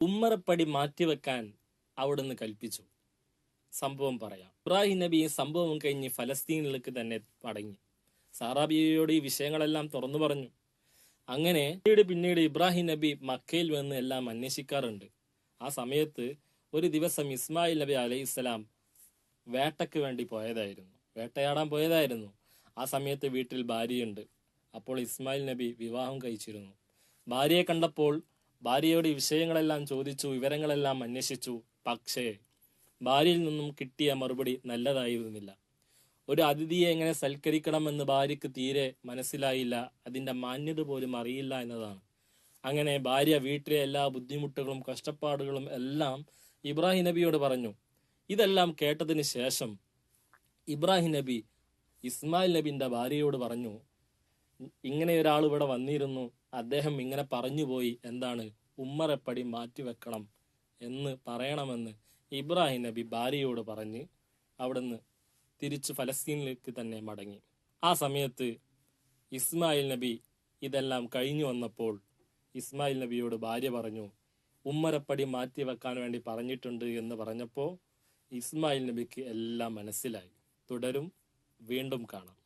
ഉമ്മറപ്പടി മാറ്റിവെക്കാൻ അവിടുന്ന് കൽപ്പിച്ചു. സംഭവം പറയാം. ഇബ്രാഹിം നബി ഈ സംഭവം കഴിഞ്ഞ് ഫലസ്തീനിലേക്ക് തന്നെ മടങ്ങി. സാറാ ബീവിയോട് ഈ വിഷയങ്ങളെല്ലാം തുറന്നു പറഞ്ഞു. അങ്ങനെ പിന്നീട് ഇബ്രാഹിം നബി മക്കയിൽ വന്ന് എല്ലാം അന്വേഷിക്കാറുണ്ട്. ആ സമയത്ത് ഒരു ദിവസം ഇസ്മായിൽ നബി അലൈഹിസ്സലാം വേട്ടയ്ക്ക് വേണ്ടി പോയതായിരുന്നു, വേട്ടയാടാൻ പോയതായിരുന്നു. ആ സമയത്ത് വീട്ടിൽ ഭാര്യയുണ്ട്. അപ്പോൾ ഇസ്മായിൽ നബി വിവാഹം കഴിച്ചിരുന്നു. ഭാര്യയെ കണ്ടപ്പോൾ ഭാര്യയോട് ഈ വിഷയങ്ങളെല്ലാം ചോദിച്ചു, വിവരങ്ങളെല്ലാം അന്വേഷിച്ചു. പക്ഷേ ഭാര്യയിൽ നിന്നും കിട്ടിയ മറുപടി നല്ലതായിരുന്നില്ല. ഒരു അതിഥിയെ എങ്ങനെ സൽക്കരിക്കണമെന്ന് ഭാര്യയ്ക്ക് തീരെ മനസ്സിലായില്ല, അതിന്റെ മാന്യത പോലും അറിയില്ല എന്നതാണ്. അങ്ങനെ ഭാര്യ വീട്ടിലെ എല്ലാ ബുദ്ധിമുട്ടുകളും കഷ്ടപ്പാടുകളും എല്ലാം ഇബ്രാഹിം നബിയോട് പറഞ്ഞു. ഇതെല്ലാം കേട്ടതിന് ശേഷം ഇബ്രാഹിം നബി ഇസ്മായിൽ നബിന്റെ ഭാര്യയോട് പറഞ്ഞു, ഇങ്ങനെ ഒരാൾ ഇവിടെ വന്നിരുന്നു, അദ്ദേഹം ഇങ്ങനെ പറഞ്ഞുപോയി, എന്താണ്, ഉമ്മറപ്പടി മാറ്റിവെക്കണം എന്ന് പറയണമെന്ന് ഇബ്രാഹിം നബി ഭാര്യയോട് പറഞ്ഞ് അവിടുന്ന് തിരിച്ചു ഫലസ്തീനിലേക്ക് തന്നെ മടങ്ങി. ആ സമയത്ത് ഇസ്മായിൽ നബി ഇതെല്ലാം കഴിഞ്ഞു വന്നപ്പോൾ ഇസ്മായിൽ നബിയോട് ഭാര്യ പറഞ്ഞു, ഉമ്മറപ്പടി മാറ്റിവെക്കാൻ വേണ്ടി പറഞ്ഞിട്ടുണ്ട് എന്ന് പറഞ്ഞപ്പോൾ ഇസ്മായിൽ നബിക്ക് എല്ലാം മനസ്സിലായി. തുടരും, വീണ്ടും കാണാം.